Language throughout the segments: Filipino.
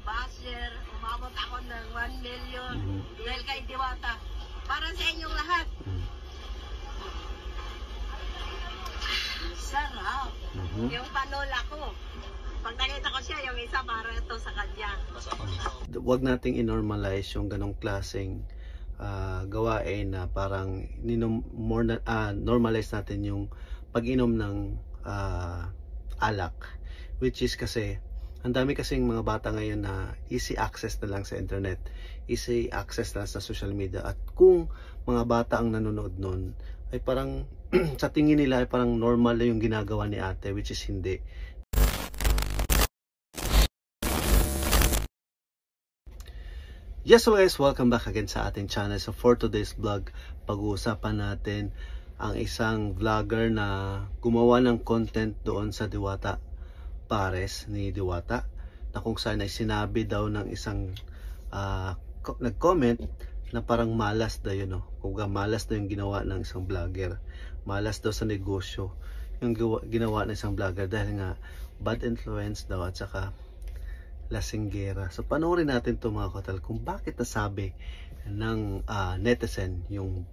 basher, umabot ako ng 1 million dahil kay Diwata. Para sa inyong lahat. Sarap. Yung panola ko. Pag nakita ko siya, yung isa para ito sa kanya. Huwag nating i-normalize yung ganong klaseng gawain na parang normalize natin yung pag-inom ng alak, which is kasi ang dami kasing mga bata ngayon na easy access na lang sa internet, easy access na sa social media, at kung mga bata ang nanonood nun ay parang sa tingin nila ay parang normal na yung ginagawa ni ate, which is hindi. Yes, so guys, welcome back again sa ating channel. So for today's vlog, pag-uusapan natin ang isang vlogger na gumawa ng content doon sa Diwata Pares ni Diwata, na kung saan ay sinabi daw ng isang nag-comment na parang malas daw yun, no? Kung malas daw yung ginawa ng isang vlogger, malas daw sa negosyo yung ginawa ng isang vlogger dahil nga bad influence daw at saka lasinggera. So panoorin natin to mga kotal kung bakit nasabi ng netizen yung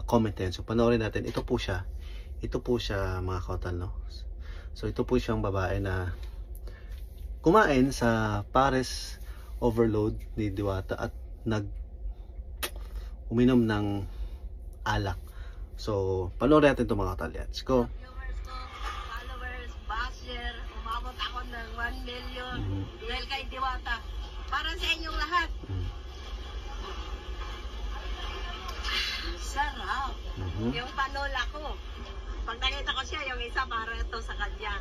comment na yun. So panoorin natin. Ito po siya mga kotal, no? So ito po siyang babae na kumain sa Pares Overload ni Diwata at uminom ng alak. So panoorin natin ito mga kotal. Let's go. Followers, basher, umabot ako ng 1 million dahil kay Diwata. Para sa inyong lahat. Sarap. Yung panola ko. Pag nakita ko siya, yung isa para ito sa kanya.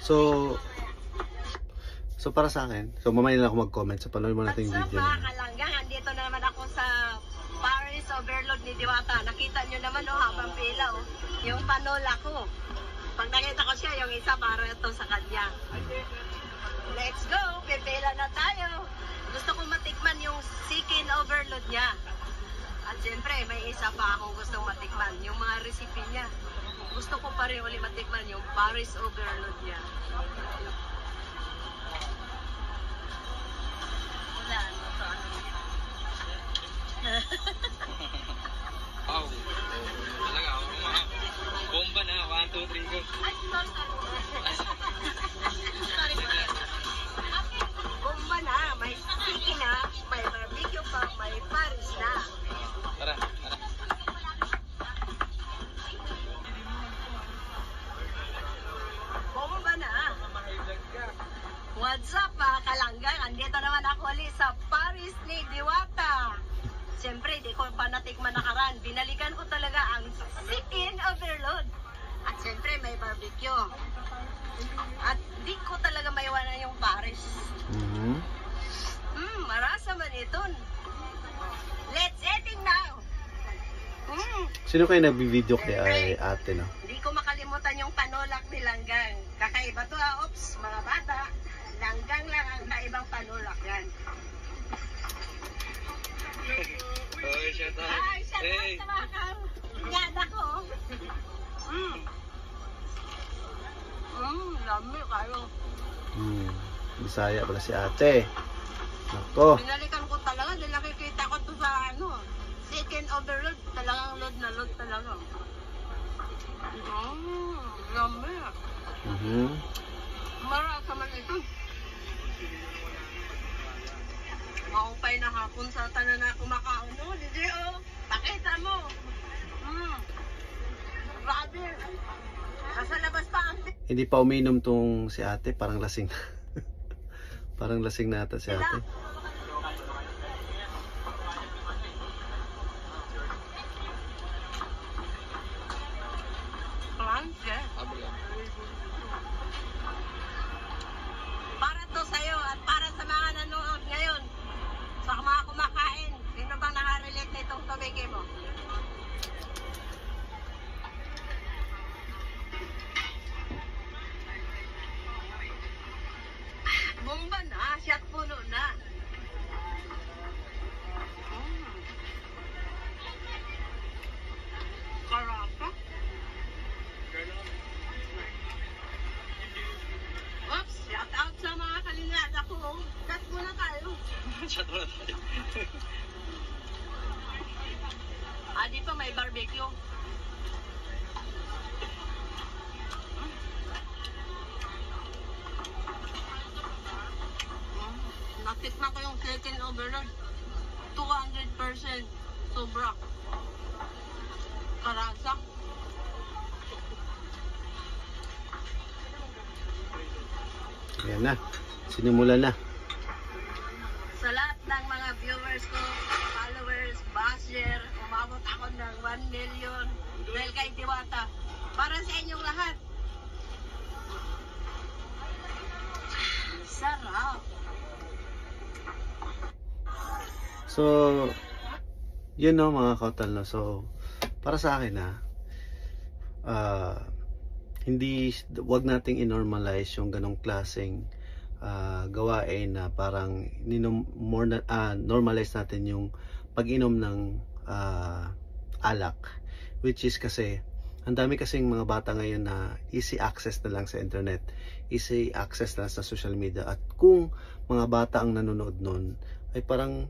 So para sa akin, so mamaya na ako mag-comment. So panoorin mo natin yung video. Mga kalanggang, andito na naman ako sa Pares Overload ni Diwata. Nakita nyo naman, oh, habang pila, oh, yung panola ko. Pag nakita ko siya, yung isa para ito sa kanya. Let's go! Pipila na tayo. Gusto ko matikman yung chicken overload niya. At siyempre, may isa pa akong gustong matikman. Yung mga recipe niya. Gusto ko pa rin ulit matikman yung Pares Overload niya. Wala, Wow. Talaga, mga bomba na. 1, 2, 3, go. Bomba na. May chicken na. May barbecue pa. May Pares na. Tara. Bomba na. What's up mga kalanggang? Andito naman ako ulit sa Pares ni Diwata. Siyempre, di ko pa natikman nakaraan. Binalikan ko talaga ang chicken overload. At siyempre, may barbecue. At di ko talaga maiwanan yung Pares. Marasa man ito. Let's eating now. Sino kayo nagbi-video kay ate, no? Hindi ko makalimutan yung panolak ni Langgang. Kakaiba to, ops, mga bata. Langgang lang ang kaibang panolak yan. Oh, shout out. Ay, shout out sa mga kanyada ko. Lami kayo. Bisaya pala si ate. Nako. Binalikan ko talaga dahil nakikita ko to sa chicken overload. Talagang load na load talaga. Lami. Marasa man ito. Maupay na hapon sa tanan na kumakaon. No, DJ, oh. Pakita mo. Grabe. Nasa labas pa ang... Hindi pa uminom tong si ate, parang lasing. Parang lasing na ata si ate. Para to sa'yo at para sa mga nanonood ngayon. Sa mga kumakain. Sino bang nakarelate na itong tumigay mo? Bomba na, shot puno na. Shot muna tayo. Di pa may barbecue. Natikman ko yung chicken overload. 200% sobra. Karasa. Ayan na. Sinimulan na. Sa lahat ng mga viewers ko, followers, basher, umabot ako ng 1 million dahil kay Diwata. Para sa inyong lahat. Sarap. So, yun no mga kautal no. So, para sa akin wag nating i-normalize yung ganong klaseng gawain na parang normalize natin yung pag-inom ng alak, which is kasi ang dami kasing mga bata ngayon na easy access na lang sa internet, easy access na sa social media, at kung mga bata ang nanonood nun ay parang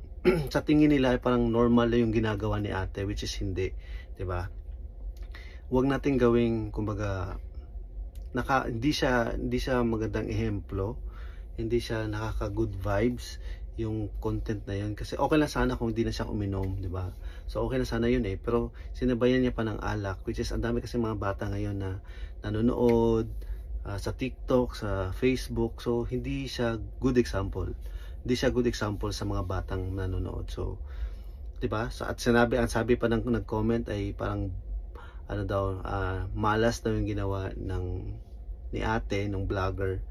sa tingin nila ay parang normal na yung ginagawa ni ate, which is hindi, 'di ba? Huwag nating gawing kumbaga hindi siya magandang ehemplo, hindi siya nakaka-good vibes yung content na yun, kasi okay lang sana kung hindi na siya uminom, di ba? So okay na sana yun pero sinabayan niya pa ng alak, which is ang dami kasi mga bata ngayon na nanonood sa TikTok, sa Facebook, so hindi siya good example. Hindi siya good example sa mga batang nanonood. So, 'di ba? At ang sabi pa ng nag-comment ay parang ano daw, malas daw yung ginawa ni ate, ng vlogger,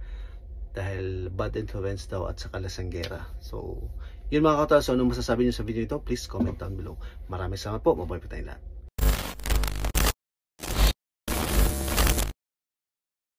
dahil bad influence daw at saka lasanggera. So, yun mga kautal. So, anong masasabi niyo sa video ito? Please comment down below. Maraming salamat po. Mabuhay po tayong lahat.